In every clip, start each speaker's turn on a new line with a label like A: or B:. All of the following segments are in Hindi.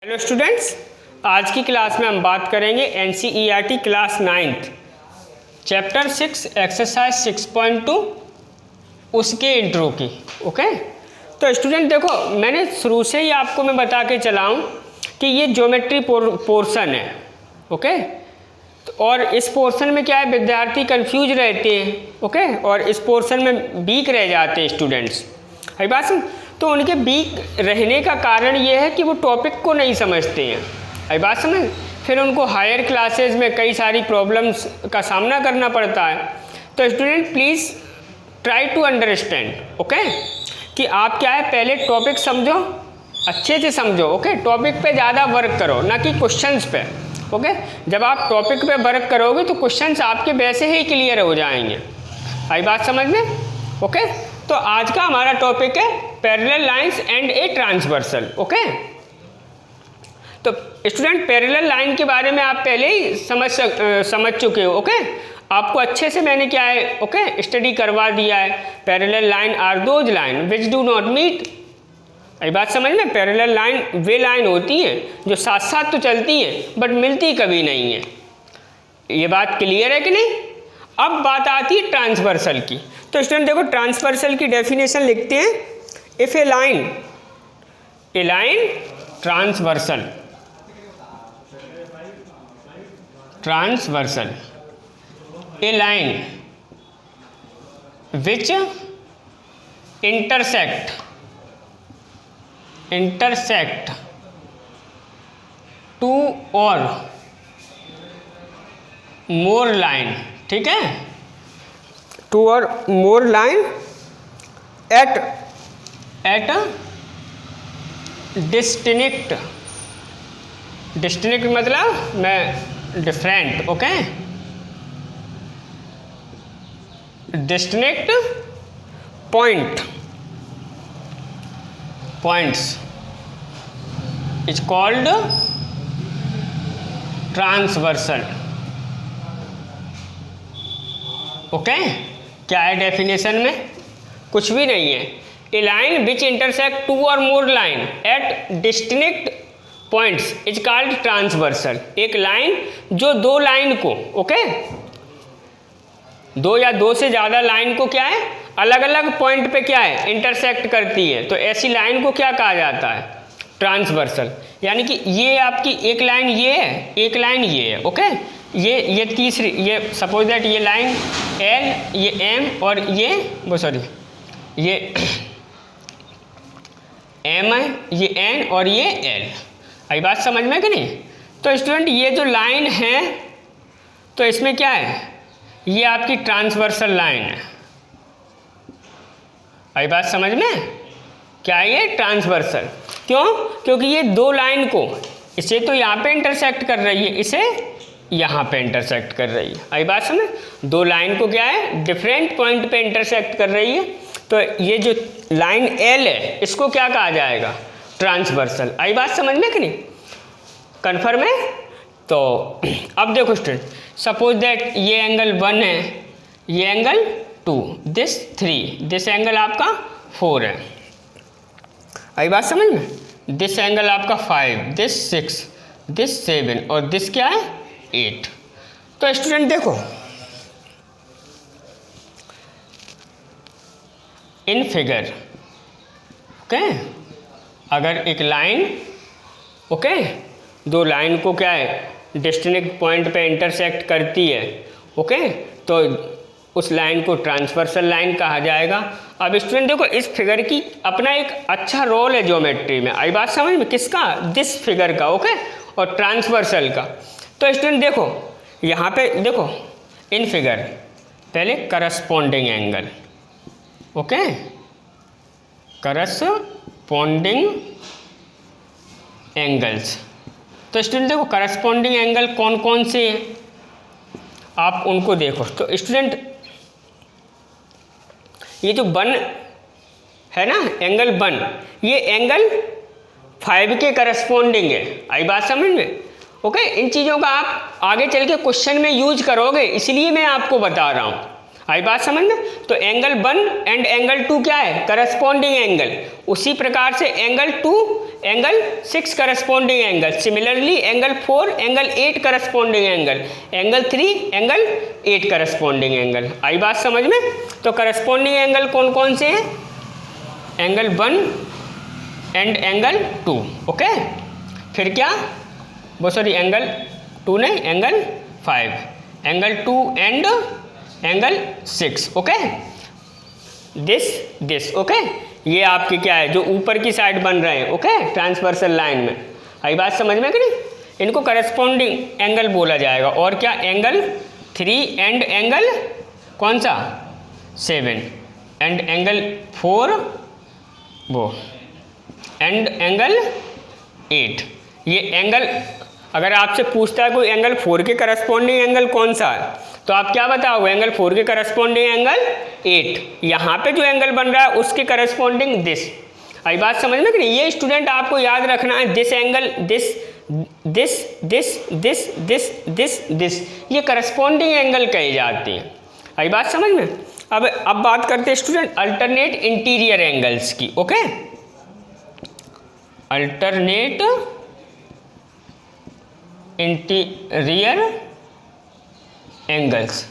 A: हेलो स्टूडेंट्स, आज की क्लास में हम बात करेंगे NCERT class 9th chapter 6 exercise 6.2 उसके इंट्रो की। ओके, तो स्टूडेंट देखो, मैंने शुरू से ही आपको मैं बता के चला हूँ कि ये ज्योमेट्री पोर्शन है। ओके, और इस पोर्शन में क्या है, विद्यार्थी कंफ्यूज रहते हैं। ओके, और इस पोर्शन में वीक रह जाते हैं स्टूडेंट्स। है बात सुन, तो उनके वीक रहने का कारण ये है कि वो टॉपिक को नहीं समझते हैं। है बात समझ, फिर उनको हायर क्लासेस में कई सारी प्रॉब्लम्स का सामना करना पड़ता है। तो student please try to understand. Okay, कि आप क्या है, पहले टॉपिक समझो, अच्छे से समझो। ओके, टॉपिक पे ज़्यादा वर्क करो, ना कि क्वेश्चंस पे। ओके, जब आप टॉपिक पे वर्क करोगे तो क्वेश्चंस आपके वैसे ही क्लियर हो जाएंगे। आई बात समझ में? ओके, तो आज का हमारा टॉपिक है parallel lines and a transversal. Okay, तो स्टूडेंट पैरेलल लाइन के बारे में आप पहले ही समझ चुके हो। ओके, आपको अच्छे से मैंने क्या है, ओके, स्टडी करवा दिया है। Parallel line are those line which do not meet. ये बात समझ में? पैरेलल लाइन वे लाइन होती हैं जो साथ साथ तो चलती हैं बट मिलती कभी नहीं है। ये बात क्लियर है कि नहीं? अब बात आती है ट्रांसवर्सल की। तो स्टूडेंट देखो, ट्रांसवर्सल की डेफिनेशन लिखते हैं। If a line transversal a line which intersect two और मोर लाइन, ठीक है, टू और मोर लाइन एट डिस्टिंक्ट मतलब मैं different. Okay, distinct points is called transversal. Okay, क्या है डेफिनेशन में? कुछ भी नहीं है। A line which intersect two और more line at distinct points is called transversal. एक लाइन जो दो लाइन को, ओके, दो या दो से ज़्यादा लाइन को क्या है, अलग अलग पॉइंट पे क्या है, इंटरसेक्ट करती है, तो ऐसी लाइन को क्या कहा जाता है? ट्रांसवर्सल। यानी कि ये आपकी एक लाइन ये है, एक लाइन ये है। ओके, ये तीसरी, ये सपोज दैट ये लाइन एल, ये एम और ये ये एम है, ये एन और ये एल। आई बात समझ में कि नहीं? तो स्टूडेंट ये जो लाइन है, तो इसमें क्या है, ये आपकी ट्रांसवर्सल लाइन है। आई बात समझ में? क्या है ये? ट्रांसवर्सल। क्यों? क्योंकि ये दो लाइन को, इसे तो यहाँ पे इंटरसेक्ट कर रही है, इसे यहाँ पे इंटरसेक्ट कर रही है। आई बात समझ? दो लाइन को क्या है, डिफरेंट पॉइंट पे इंटरसेक्ट कर रही है। तो ये जो लाइन एल है, इसको क्या कहा जाएगा? ट्रांसवर्सल। आई बात समझ में कि नहीं? कन्फर्म है? तो अब देखो स्टूडेंट, सपोज दैट ये एंगल 1 है, ये एंगल 2, दिस 3, दिस एंगल आपका 4 है। आई बात समझ में? दिस एंगल आपका 5, दिस 6, दिस 7 और दिस क्या है, 8। तो स्टूडेंट देखो, इन फिगर, ओके, अगर एक लाइन, ओके, दो लाइन को क्या है, डिस्टिंक्ट पॉइंट पे इंटरसेक्ट करती है, ओके, तो उस लाइन को ट्रांसवर्सल लाइन कहा जाएगा। अब स्टूडेंट देखो, इस फिगर की अपना एक अच्छा रोल है ज्योमेट्री में। आई बात समझ में? किसका? दिस फिगर का। ओके, और ट्रांसवर्सल का। तो स्टूडेंट देखो, यहाँ पे देखो, इन फिगर पहले corresponding angle, okay, corresponding angles. तो स्टूडेंट देखो, करस्पॉन्डिंग एंगल कौन कौन से हैं, आप उनको देखो। तो स्टूडेंट ये जो 1 है ना, एंगल 1, ये एंगल 5 के करस्पॉन्डिंग है। आई बात समझ में? ओके, इन चीज़ों का आप आगे चल के क्वेश्चन में यूज करोगे, इसलिए मैं आपको बता रहा हूँ। आई बात समझ में? तो एंगल 1 एंड एंगल 2 क्या है? Corresponding angle. उसी प्रकार से angle 2 angle 6 corresponding angle, similarly angle 4 angle 8 corresponding angle, angle 3 angle 8 corresponding angle. आई बात समझ में? तो करस्पॉन्डिंग एंगल कौन कौन से हैं? Angle 1 and angle 2। ओके, फिर क्या वो सॉरी एंगल 2 नहीं, angle 5, angle 2 and angle 6। Okay, this okay, ये आपके क्या है जो ऊपर की साइड बन रहे हैं, ओके, ट्रांसवर्सल लाइन में। आई बात समझ में कि नहीं? इनको करस्पॉन्डिंग एंगल बोला जाएगा। और क्या? एंगल 3 एंड एंगल कौन सा? 7 एंड एंगल 4 वो एंड एंगल 8। ये एंगल अगर आपसे पूछता है कोई एंगल 4 के करस्पॉन्डिंग एंगल कौन सा है, तो आप क्या बताओगे? एंगल 4 के करस्पॉन्डिंग एंगल 8। यहाँ पे जो एंगल बन रहा है उसके करस्पॉन्डिंग दिस। आई बात समझ में कि नहीं? ये स्टूडेंट आपको याद रखना है, this angle this this this this this this this, ये करस्पॉन्डिंग एंगल कही जाती है। आई बात समझ में? अब बात करते हैं स्टूडेंट अल्टरनेट इंटीरियर एंगल्स की। Okay, alternate interior angles.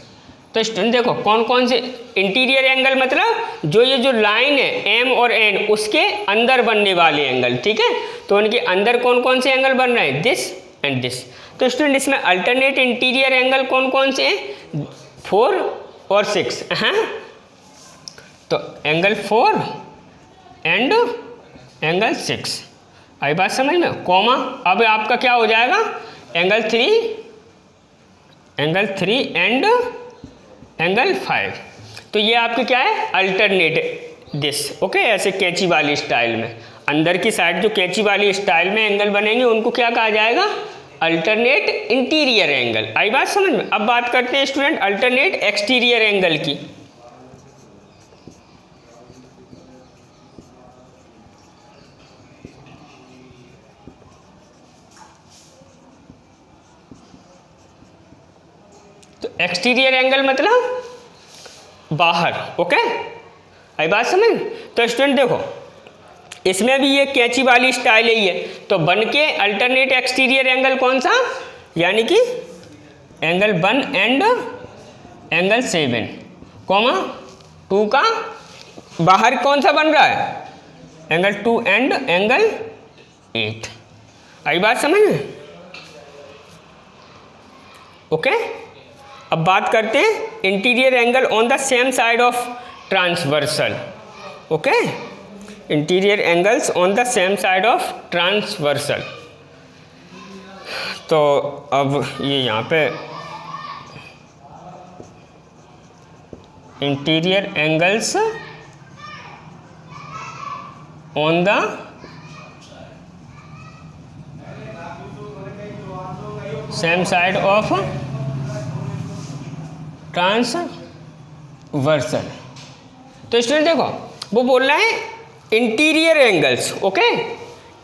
A: तो स्टूडेंट देखो कौन कौन से इंटीरियर एंगल, मतलब जो ये जो लाइन है एम और एन उसके अंदर बनने वाले एंगल, ठीक है? तो उनके अंदर कौन कौन से एंगल बन रहे हैं? This and this. तो स्टूडेंट इसमें अल्टरनेट इंटीरियर एंगल कौन कौन से हैं? 4 और 6। हाँ, तो एंगल 4 एंड एंगल 6। आई बात समझ में? कॉमा अब आपका क्या हो जाएगा? Angle 3 and angle 5। तो ये आपके क्या है? Alternate this. ओके, ऐसे कैंची वाली स्टाइल में अंदर की साइड जो कैंची वाली स्टाइल में एंगल बनेंगे उनको क्या कहा जाएगा? Alternate interior angle. आई बात समझ में? अब बात करते हैं स्टूडेंट अल्टरनेट एक्सटीरियर एंगल की। तो एक्सटीरियर एंगल मतलब बाहर। ओके, आई बात समझ? तो स्टूडेंट देखो इसमें भी ये कैंची वाली स्टाइल ही है, तो बन के अल्टरनेट एक्सटीरियर एंगल कौन सा? यानी कि एंगल 1 एंड एंगल 7 कॉमा 2 का बाहर कौन सा बन रहा है? Angle 2 and angle 8। आई बात समझ में? ओके, अब बात करते हैं interior angle on the same side of transversal. Okay, interior angles on the same side of transversal. तो अब ये यहाँ पे interior angles on the same side of transversal. तो स्टूडेंट देखो वो बोल रहा है interior angles. Okay,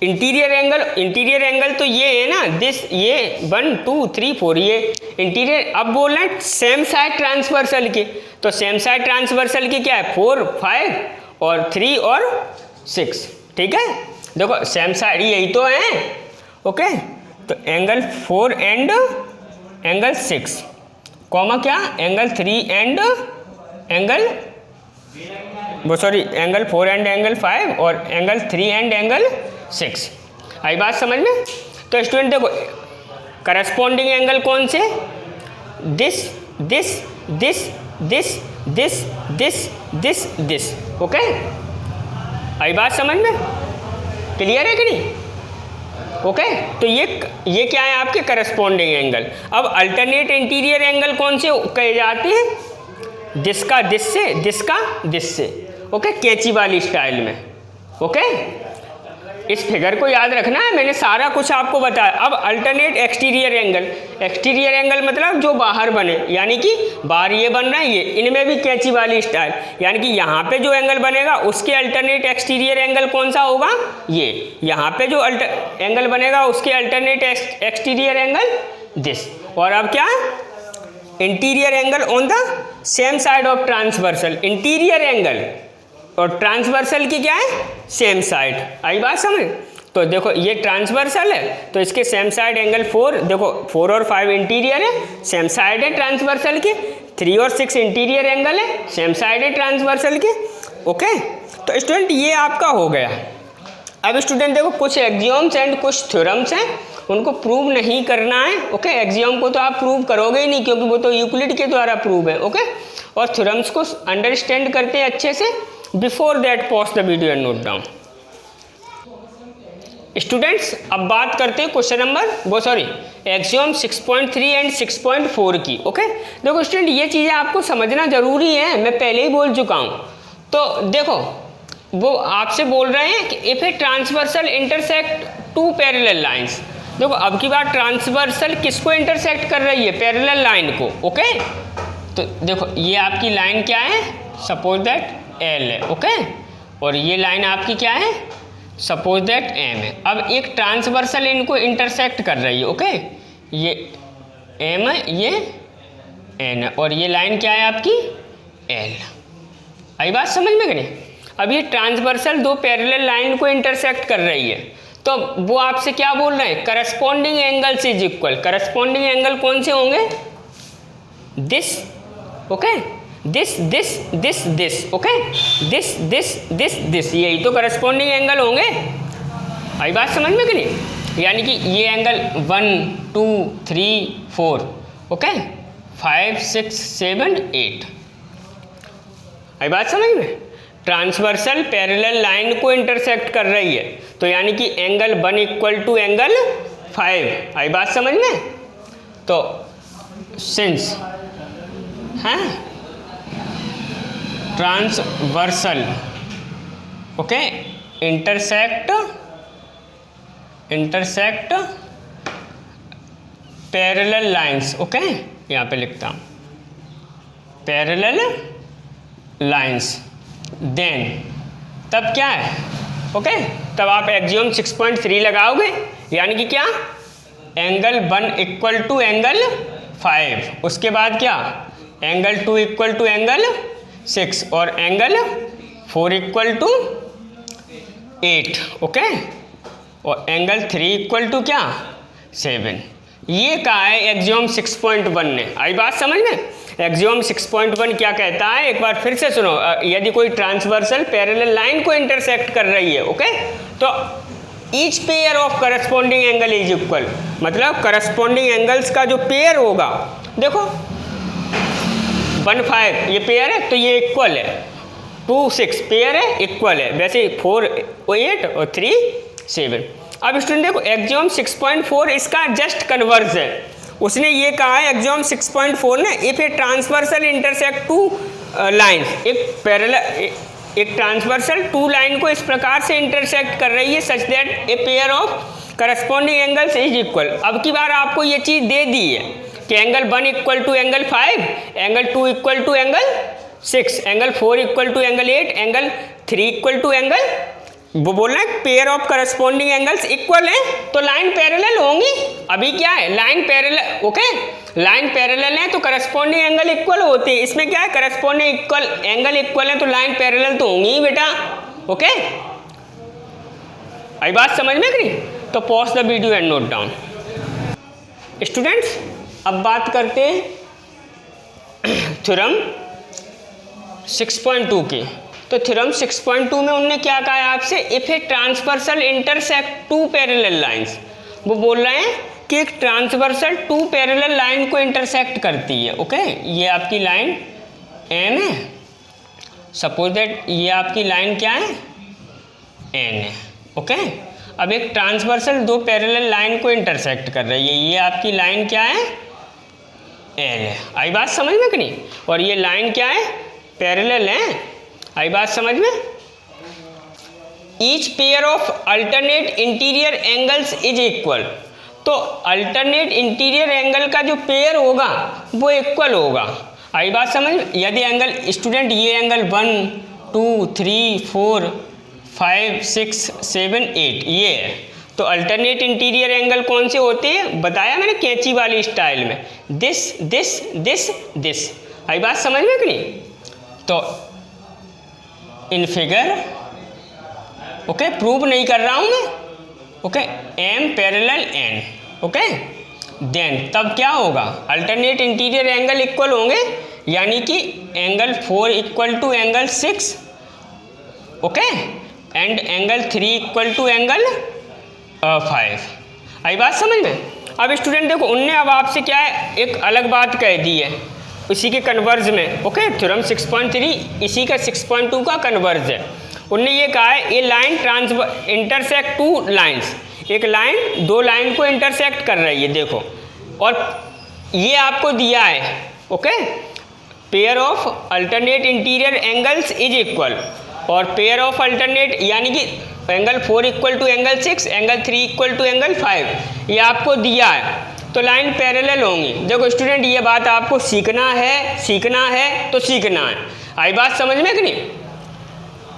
A: interior angle तो ये है ना, दिस, ये 1 2 3 4 ये इंटीरियर। अब बोल रहे हैं सेम साइड ट्रांसवर्सल की, तो सेम साइड ट्रांसवर्सल की क्या है? 4 5 और 3 और 6। ठीक है, देखो सेम साइड यही तो है। ओके, तो एंगल 4 एंड एंगल 6 कॉमा क्या? Angle 3 and angle angle 4 and angle 5 और एंगल 3 एंड एंगल 6। आई बात समझ में? तो स्टूडेंट देखो करस्पॉन्डिंग एंगल कौन से? This this this this this this this this. Okay, आई बात समझ में? क्लियर है कि नहीं? ओके, तो ये क्या है? आपके करस्पॉन्डिंग एंगल। अब अल्टरनेट इंटीरियर एंगल कौन से कहे जाते हैं? दिसका दिस से, दिसका दिस से। ओके, कैंची वाली स्टाइल में। ओके, इस फिगर को याद रखना है, मैंने सारा कुछ आपको बताया। अब अल्टरनेट एक्सटीरियर एंगल मतलब जो बाहर बने, यानी कि बाहर ये बन रहा है, ये इनमें भी कैंची वाली स्टाइल, यानी कि यहाँ पे जो एंगल बनेगा उसके अल्टरनेट एक्सटीरियर एंगल कौन सा होगा? ये यहाँ पे जो एंगल बनेगा उसके अल्टरनेट एक्सटीरियर एंगल दिस। और अब क्या? Interior angle on the same side of transversal, interior angle और ट्रांसवर्सल की क्या है, सेम साइड। आई बात समझ? तो देखो ये ट्रांसवर्सल है तो इसके सेम साइड एंगल 4, देखो 4 और 5 इंटीरियर है, सेम साइड है ट्रांसवर्सल के, 3 और 6 इंटीरियर एंगल है, सेम साइड है ट्रांसवर्सल के। ओके, तो स्टूडेंट ये आपका हो गया। अब स्टूडेंट देखो कुछ एक्सियोम्स एंड कुछ थ्योरम्स हैं, उनको प्रूव नहीं करना है। ओके, एक्सियोम को तो आप प्रूव करोगे ही नहीं क्योंकि वो तो यूक्लिड के द्वारा प्रूव है। ओके, और थ्योरम्स को अंडरस्टैंड करते हैं अच्छे से। Before that pause the video and note down. Students अब बात करते हैं क्वेश्चन नंबर एक्सियोम 6.3 एंड 6.4 की। ओके, देखो स्टूडेंट ये चीज़ें आपको समझना जरूरी है, मैं पहले ही बोल चुका हूँ। तो देखो वो आपसे बोल रहे हैं कि if a transversal intersect two parallel lines, देखो अब की बार ट्रांसवर्सल किसको इंटरसेक्ट कर रही है, पैरेलल लाइन को। ओके, तो देखो ये आपकी लाइन क्या है, सपोज दैट एल है। ओके, और ये लाइन आपकी क्या है, सपोज दैट एम है। अब एक ट्रांसवर्सल इनको इंटरसेक्ट कर रही है। ओके, ये एम है, ये एन है, और ये लाइन क्या है आपकी एल। आई बात समझ में कि नहीं? अब ये ट्रांसवर्सल दो पैरेलल लाइन को इंटरसेक्ट कर रही है, तो वो आपसे क्या बोल रहे हैं, corresponding angles is equal. Corresponding angle कौन से होंगे, this, okay, this this this this, okay, this this this this, यही तो करस्पॉन्डिंग एंगल होंगे। आई बात समझ में कि नहीं? यानी कि ये एंगल 1 2 3 4, ओके, 5 6 7 8। आई बात समझ में? ट्रांसवर्सल पैरेलल लाइन को इंटरसेक्ट कर रही है, तो यानी कि एंगल 1 इक्वल टू एंगल 5। आई बात समझ में? तो सिंस है transversal, okay, intersect parallel lines. Okay, यहाँ पे लिखता हूँ पैरेलल लाइंस, देन तब क्या है, ओके, तब आप एक्सियोम 6.3 लगाओगे, यानी कि क्या, एंगल 1 इक्वल टू एंगल 5, उसके बाद क्या, एंगल 2 इक्वल टू एंगल 6 और एंगल 4 इक्वल टू 8। ओके, और एंगल 3 इक्वल टू क्या, 7। ये कहा है एक्सियोम 6.1 ने। आई बात समझ में? एक्सियोम 6.1 क्या कहता है, एक बार फिर से सुनो। यदि कोई ट्रांसवर्सल पैरेलल लाइन को इंटरसेक्ट कर रही है, ओके, तो each pair of corresponding angle is equal, मतलब करस्पॉन्डिंग एंगल्स का जो पेयर होगा, देखो 1 5 ये पेयर है तो ये इक्वल है, 2 6 पेयर है, इक्वल है, वैसे 4 8 और 3 7। अब स्टूडेंट देखो एक्सियोम 6.4 इसका जस्ट कन्वर्स है। उसने ये कहा है एक्सियोम 6.4 ने, if a transversal intersect two line, एक पैरेलल, एक ट्रांसवर्सल टू लाइन को इस प्रकार से इंटरसेक्ट कर रही है such that a pair of corresponding angles is equal. अब की बार आपको ये चीज़ दे दी है कि angle 1 equal to angle 5, angle 2 equal to angle 6, angle 4 equal to angle 8, angle 3 equal to angle, वो बोलना है pair of corresponding angles equal है तो लाइन पैरेलल होंगी। अभी क्या है, line parallel, okay, line parallel है तो करस्पॉन्डिंग एंगल इक्वल होते हैं। इसमें क्या है, करस्पॉन्डिंग इक्वल एंगल इक्वल है तो लाइन पैरेलल तो होंगी ही बेटा। ओके, आई बात समझ में कि नहीं? तो pause the video and note down. Students अब बात करते हैं थ्योरम 6.2 की। तो थ्योरम 6.2 में उन्होंने क्या कहा है आपसे, if a transversal intersect two parallel lines, वो बोल रहे हैं कि एक ट्रांसवर्सल टू पैरेलल लाइन को इंटरसेक्ट करती है। ओके, ये आपकी लाइन एम है, सपोज दैट ये आपकी लाइन क्या है, एन है। ओके, अब एक ट्रांसवर्सल दो पैरेलल लाइन को इंटरसेक्ट कर रही है, ये आपकी लाइन क्या है, एल है। आई बात समझ में कि नहीं? और ये लाइन क्या है, पैरेलल है। आई बात समझ में? Each pair of alternate interior angles is equal, तो अल्टरनेट इंटीरियर एंगल का जो पेयर होगा वो इक्वल होगा। आई बात समझ में? यदि एंगल स्टूडेंट ये एंगल 1 2 3 4 5 6 7 8 ये है, तो अल्टरनेट इंटीरियर एंगल कौन से होते हैं बताया मैंने कैंची वाली स्टाइल में, दिस दिस दिस दिस। आई बात समझ में कि नहीं? तो इन फिगर ओके प्रूव नहीं कर रहा हूं मैं, okay m parallel n, okay then तब क्या होगा, अल्टरनेट इंटीरियर एंगल इक्वल होंगे, यानी कि angle 4 equal to angle 6, okay and angle 3 equal to angle 5। आई बात समझ में? अब स्टूडेंट देखो उनने अब आपसे क्या है एक अलग बात कह दी है इसी के कन्वर्ज में, ओके थ्योरम 6.3 इसी का 6.2 का कन्वर्ज है। उनने ये कहा है ये लाइन इंटरसेक्ट टू लाइंस, एक लाइन दो लाइन को इंटरसेक्ट कर रही है देखो, और ये आपको दिया है okay pair of alternate interior angles is equal, और पेयर ऑफ अल्टरनेट यानी कि angle 4 equal to angle 6, angle 3 equal to angle 5 ये आपको दिया है, तो लाइन पैरेलल होंगी। देखो स्टूडेंट ये बात आपको सीखना है तो सीखना है। आई बात समझ में कि नहीं?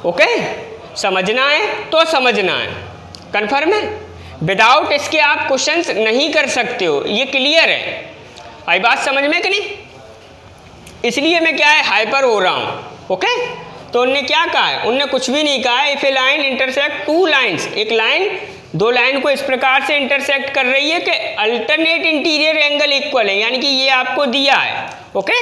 A: ओके समझना है तो समझना है, कन्फर्म है? विदाउट इसके आप क्वेश्चंस नहीं कर सकते हो, ये क्लियर है। आई बात समझ में कि नहीं? इसलिए मैं क्या है हाइपर हो रहा हूँ, ओके तो उनने क्या कहा है, उनने कुछ भी नहीं कहा है। If a line intersect two lines, एक लाइन दो लाइन को इस प्रकार से इंटरसेक्ट कर रही है कि अल्टरनेट इंटीरियर एंगल इक्वल है, यानी कि ये आपको दिया है ओके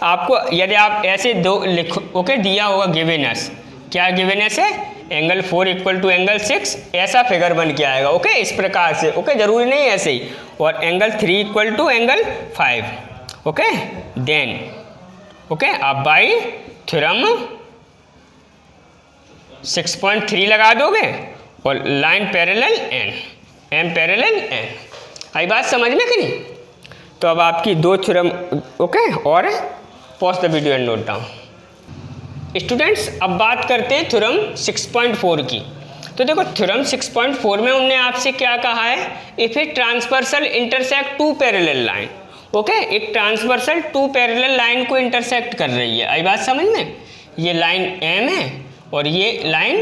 A: आपको यदि आप ऐसे दो लिखो ओके दिया होगा गिवन अस, क्या गिवन अस है एंगल 4 इक्वल टू एंगल 6 ऐसा फिगर बन के आएगा ओके इस प्रकार से, ओके जरूरी नहीं ऐसे ही, और angle 3 equal to angle 5 okay then okay आप बाई थ्योरम 6.3 लगा दोगे और line parallel n, m parallel n. आई बात समझ में कि नहीं? तो अब आपकी दो थ्योरम ओके और pause the video and note down. Students अब बात करते हैं थ्योरम 6.4 की। तो देखो थ्योरम 6.4 में उन्होंने आपसे क्या कहा है, if a transversal intersect two parallel line, okay एक ट्रांसवर्सल टू पैरेलल लाइन को इंटरसेक्ट कर रही है। आई बात समझ में? ये लाइन एम है और ये लाइन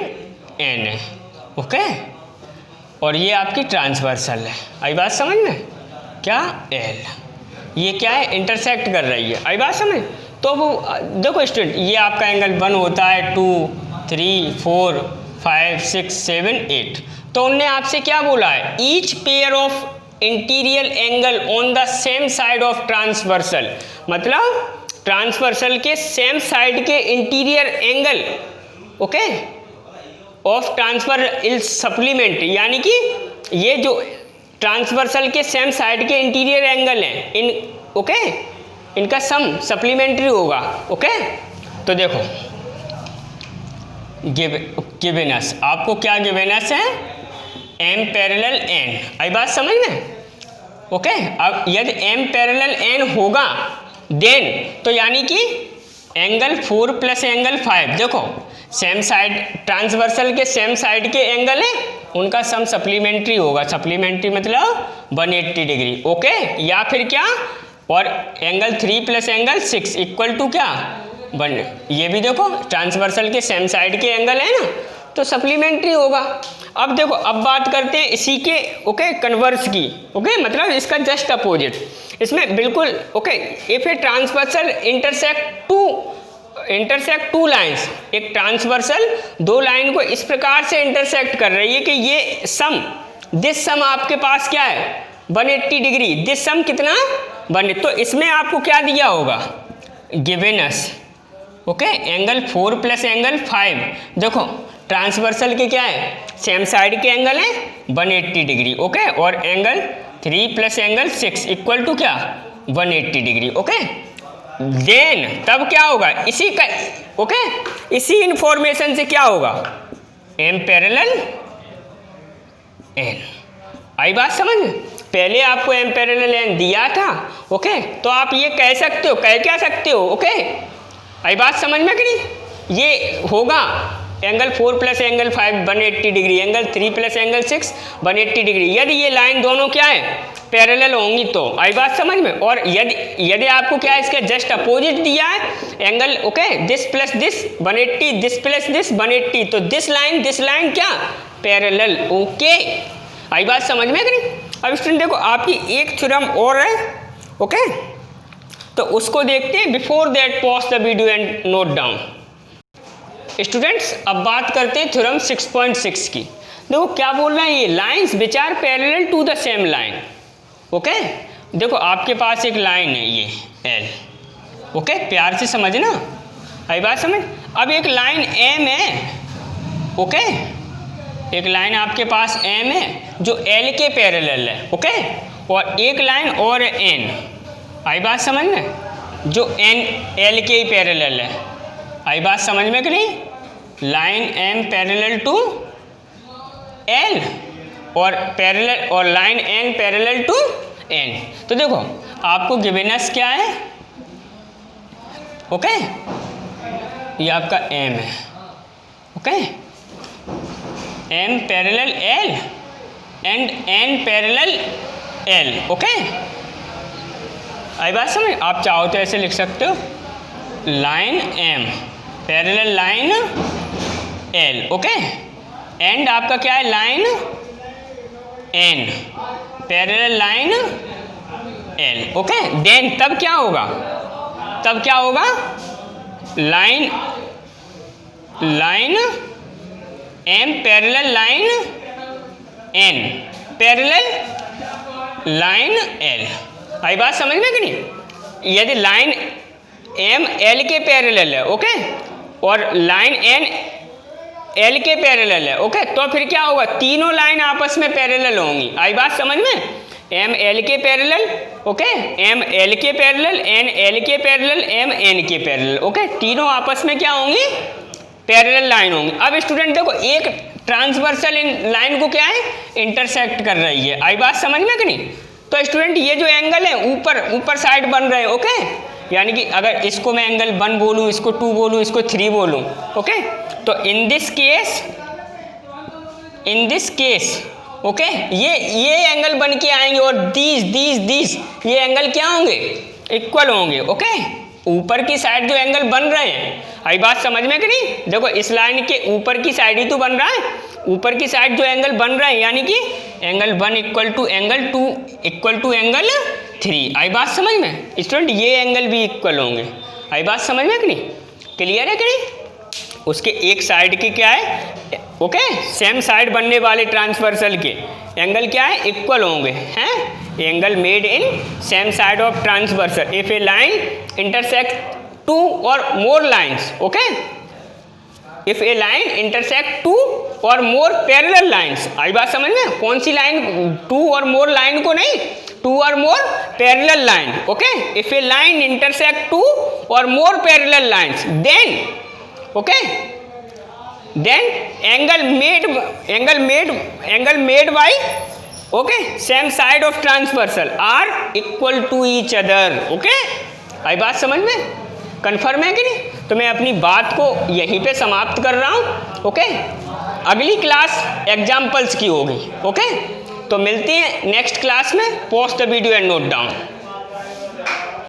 A: एन है ओके और ये आपकी ट्रांसवर्सल है। आई बात समझ में? क्या एल, ये क्या है इंटरसेक्ट कर रही है। आई बात समझ? तो वो देखो स्टूडेंट ये आपका एंगल 1 होता है, 2 3 4 5 6 7 8। तो उनने आपसे क्या बोला है, each pair of interior angle on the same side of transversal, मतलब ट्रांसवर्सल के सेम साइड के interior angle okay of transfer ill supplement, यानी कि ये जो ट्रांसवर्सल के सेम साइड के इंटीरियर एंगल हैं इन ओके इनका सम सप्लीमेंट्री होगा ओके। तो देखो गिवेनस आपको क्या गिवेनस है, एम पैरेलल एन। आई बात समझ में? ओके अब यदि एम पैरेलल एन होगा देन तो यानी कि एंगल 4 प्लस एंगल 5 देखो सेम साइड ट्रांसवर्सल के सेम साइड के एंगल है उनका सम सप्लीमेंट्री होगा, सप्लीमेंट्री मतलब 180 डिग्री ओके, या फिर क्या और angle 3 plus angle 6 equal to क्या 1, ये भी देखो ट्रांसवर्सल के सेम साइड के एंगल है ना तो सप्लीमेंट्री होगा। अब देखो अब बात करते हैं इसी के ओके कन्वर्स की ओके मतलब इसका जस्ट अपोजिट, इसमें बिल्कुल okay if a transversal intersect two lines, एक ट्रांसवर्सल दो लाइन को इस प्रकार से इंटरसेक्ट कर रही है कि ये सम दिस सम आपके पास क्या है 180 डिग्री, दिस सम कितना बने, तो इसमें आपको क्या दिया होगा given us okay angle 4 plus angle 5 देखो ट्रांसवर्सल के क्या है सेम साइड के एंगल है 180 डिग्री ओके और angle 3 plus angle 6 equal to क्या 180 डिग्री ओके। देन तब क्या होगा इसी का ओके इसी इंफॉर्मेशन से क्या होगा एम पैरेलल एन। आई बात समझ में? पहले आपको एम पैरेलल एन दिया था ओके तो आप ये कह सकते हो, कह क्या सकते हो ओके। आई बात समझ में कि नहीं? ये होगा angle 4 plus angle 5 180 degree, angle 3 plus angle 6 180 degree, यदि ये लाइन दोनों क्या है पैरेलल होंगी तो। आई बात समझ में? और यदि आपको क्या है इसका जस्ट अपोजिट दिया है angle okay this plus this 180, this plus this 180, तो दिस लाइन क्या पैरेलल ओके। आई बात समझ में कि नहीं? अब स्टूडेंट देखो आपकी एक थ्योरम और है, ओके, तो उसको देखते हैं। Before that pause the video and note down. Students अब बात करते हैं थ्योरम 6.6 की। देखो क्या बोल रहे हैं ये, lines which are parallel to the same line, okay. देखो आपके पास एक लाइन है ये एल, ओके, प्यार से समझना, आई बात समझ। अब एक लाइन एम है, ओके, एक लाइन आपके पास एम है जो एल के पैरेलल है, ओके, और एक लाइन और एन, आई बात समझ में, जो एन एल के ही पैरेलल है, आई बात समझ में कि नहीं? Line M parallel to L और पैरेलल, और line N parallel to N. तो देखो आपको गिवेनस क्या है, ओके, ये आपका एम है, okay, m parallel l and n parallel l, okay, आई बात समझ। आप चाहो तो ऐसे लिख सकते हो, line M parallel line l, okay, and आपका क्या है, line N parallel line l, okay. Then तब क्या होगा, तब क्या होगा, line M parallel line N parallel line l, आई बात समझ में कि नहीं? यदि लाइन एम एल के पैरेलल है, ओके, और लाइन एन एल के पैरेलल है, ओके, तो फिर क्या होगा, तीनों लाइन आपस में पैरेलल होंगी, आई बात समझ में। एम एल के पैरेलल, ओके, एम एल के पैरेलल, एन एल के पैरेलल, एम एन के पैरेलल, ओके, तीनों आपस में क्या होंगी, पैरेलल लाइन होंगी। अब स्टूडेंट देखो एक ट्रांसवर्सल लाइन को क्या है, इंटरसेक्ट कर रही है, आई बात समझ में कि नहीं? तो स्टूडेंट ये जो एंगल है ऊपर साइड बन रहे हैं, ओके, यानी कि अगर इसको मैं एंगल 1 बोलूँ, इसको 2 बोलूँ, इसको 3 बोलूँ, ओके, तो इन दिस केस ओके, ये एंगल बन के आएंगे और दीज ये एंगल क्या होंगे, इक्वल होंगे, ओके। ऊपर की साइड जो एंगल बन रहे हैं, आई बात समझ में कि नहीं? देखो इस लाइन के ऊपर की साइड ही तो बन रहा है, ऊपर की साइड जो एंगल बन रहा है, यानी कि angle 1 equal to angle 2 equal to angle 3, आई बात समझ में? स्टूडेंट ये एंगल भी इक्वल होंगे, आई बात समझ में कि नहीं? क्लियर है कि नहीं? उसके एक साइड की क्या है, ओके, सेम साइड बनने वाले ट्रांसवर्सल के एंगल क्या है, इक्वल होंगे, हैं, angle made in same side of transversal if a line intersect 2 or more lines, okay, if a line intersect 2 or more parallel lines, आई बात समझ में? कौन सी लाइन, 2 और मोर लाइन को नहीं, 2 or more parallel line, okay, if a line intersect 2 or more parallel lines, then okay, then angle made by okay same side of transversal are equal to each other, okay, आई बात समझ में? कन्फर्म है कि नहीं? तो मैं अपनी बात को यहीं पे समाप्त कर रहा हूँ, ओके। अगली क्लास एग्जाम्पल्स की होगी, ओके। तो मिलते हैं नेक्स्ट क्लास में। Pause the video and note down.